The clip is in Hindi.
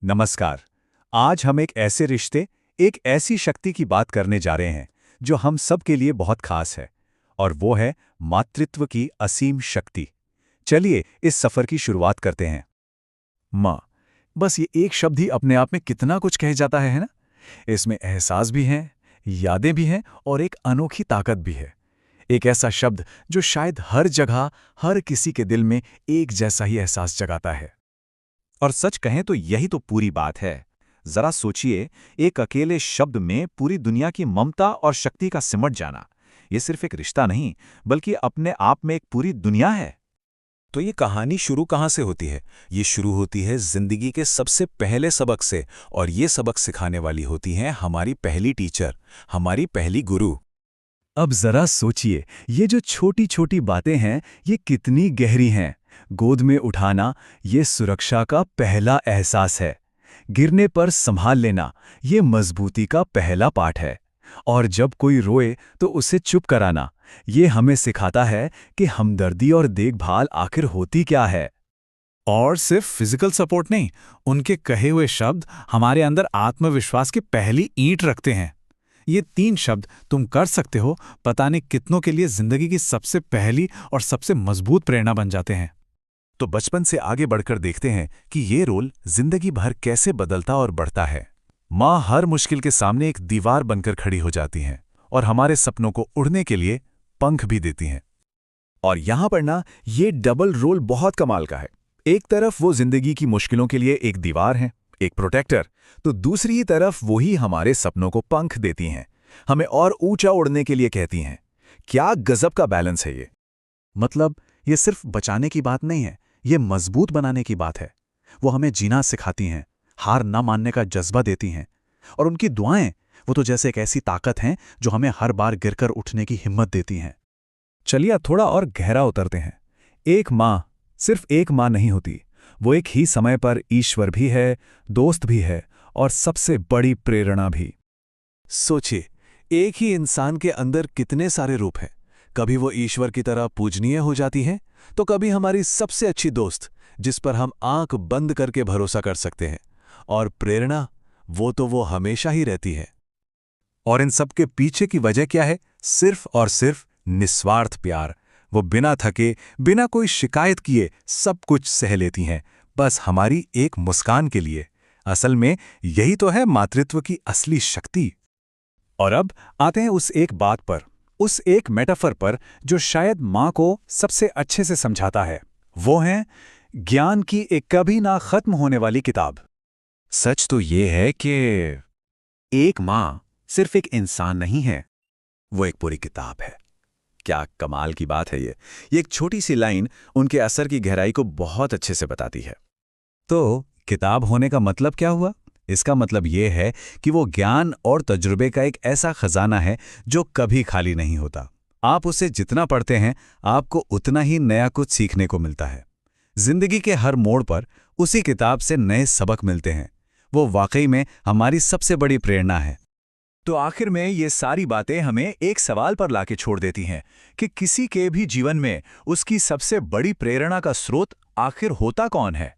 नमस्कार। आज हम एक ऐसे रिश्ते, एक ऐसी शक्ति की बात करने जा रहे हैं जो हम सब के लिए बहुत खास है, और वो है मातृत्व की असीम शक्ति। चलिए इस सफर की शुरुआत करते हैं। माँ। बस ये एक शब्द ही अपने आप में कितना कुछ कह जाता है ना। इसमें एहसास भी हैं, यादें भी हैं और एक अनोखी ताकत भी है। एक ऐसा शब्द जो शायद हर जगह, हर किसी के दिल में एक जैसा ही एहसास जगाता है। और सच कहें तो यही तो पूरी बात है। जरा सोचिए, एक अकेले शब्द में पूरी दुनिया की ममता और शक्ति का सिमट जाना। ये सिर्फ एक रिश्ता नहीं, बल्कि अपने आप में एक पूरी दुनिया है। तो ये कहानी शुरू कहाँ से होती है? ये शुरू होती है जिंदगी के सबसे पहले सबक से, और ये सबक सिखाने वाली होती हैं हमारी पहली टीचर, हमारी पहली गुरु। अब जरा सोचिए, ये जो छोटी छोटी बातें हैं, ये कितनी गहरी हैं। गोद में उठाना, ये सुरक्षा का पहला एहसास है। गिरने पर संभाल लेना, ये मजबूती का पहला पाठ है। और जब कोई रोए तो उसे चुप कराना, ये हमें सिखाता है कि हमदर्दी और देखभाल आखिर होती क्या है। और सिर्फ फिजिकल सपोर्ट नहीं, उनके कहे हुए शब्द हमारे अंदर आत्मविश्वास की पहली ईंट रखते हैं। ये 3 शब्द तुम कर सकते हो, पता नहीं कितनों के लिए जिंदगी की सबसे पहली और सबसे मजबूत प्रेरणा बन जाते हैं। तो बचपन से आगे बढ़कर देखते हैं कि ये रोल जिंदगी भर कैसे बदलता और बढ़ता है। माँ हर मुश्किल के सामने एक दीवार बनकर खड़ी हो जाती हैं और हमारे सपनों को उड़ने के लिए पंख भी देती हैं। और यहां पर ना, ये डबल रोल बहुत कमाल का है। एक तरफ वो जिंदगी की मुश्किलों के लिए एक दीवार है, एक प्रोटेक्टर, तो दूसरी तरफ वही हमारे सपनों को पंख देती हैं, हमें और ऊंचा उड़ने के लिए कहती हैं। क्या गजब का बैलेंस है ये। मतलब ये सिर्फ बचाने की बात नहीं है, ये मजबूत बनाने की बात है। वो हमें जीना सिखाती हैं, हार न मानने का जज्बा देती हैं, और उनकी दुआएं, वो तो जैसे एक ऐसी ताकत हैं जो हमें हर बार गिरकर उठने की हिम्मत देती हैं। चलिए थोड़ा और गहरा उतरते हैं। एक माँ सिर्फ एक माँ नहीं होती, वो एक ही समय पर ईश्वर भी है, दोस्त भी है, और सबसे बड़ी प्रेरणा भी। सोचिए, एक ही इंसान के अंदर कितने सारे रूप हैं। कभी वो ईश्वर की तरह पूजनीय हो जाती हैं, तो कभी हमारी सबसे अच्छी दोस्त, जिस पर हम आंख बंद करके भरोसा कर सकते हैं। और प्रेरणा, वो हमेशा ही रहती है। और इन सब के पीछे की वजह क्या है? सिर्फ और सिर्फ निस्वार्थ प्यार। वो बिना थके, बिना कोई शिकायत किए सब कुछ सह लेती हैं, बस हमारी एक मुस्कान के लिए। असल में यही तो है मातृत्व की असली शक्ति। और अब आते हैं उस एक बात पर, उस एक मेटाफर पर जो शायद माँ को सबसे अच्छे से समझाता है। वो है ज्ञान की एक कभी ना खत्म होने वाली किताब। सच तो ये है कि एक माँ सिर्फ एक इंसान नहीं है, वो एक पूरी किताब है। क्या कमाल की बात है ये एक छोटी सी लाइन उनके असर की गहराई को बहुत अच्छे से बताती है। तो किताब होने का मतलब क्या हुआ? इसका मतलब ये है कि वो ज्ञान और तजुर्बे का एक ऐसा खजाना है जो कभी खाली नहीं होता। आप उसे जितना पढ़ते हैं, आपको उतना ही नया कुछ सीखने को मिलता है। जिंदगी के हर मोड़ पर उसी किताब से नए सबक मिलते हैं। वो वाकई में हमारी सबसे बड़ी प्रेरणा है। तो आखिर में ये सारी बातें हमें एक सवाल पर लाके छोड़ देती हैं कि किसी के भी जीवन में उसकी सबसे बड़ी प्रेरणा का स्रोत आखिर होता कौन है?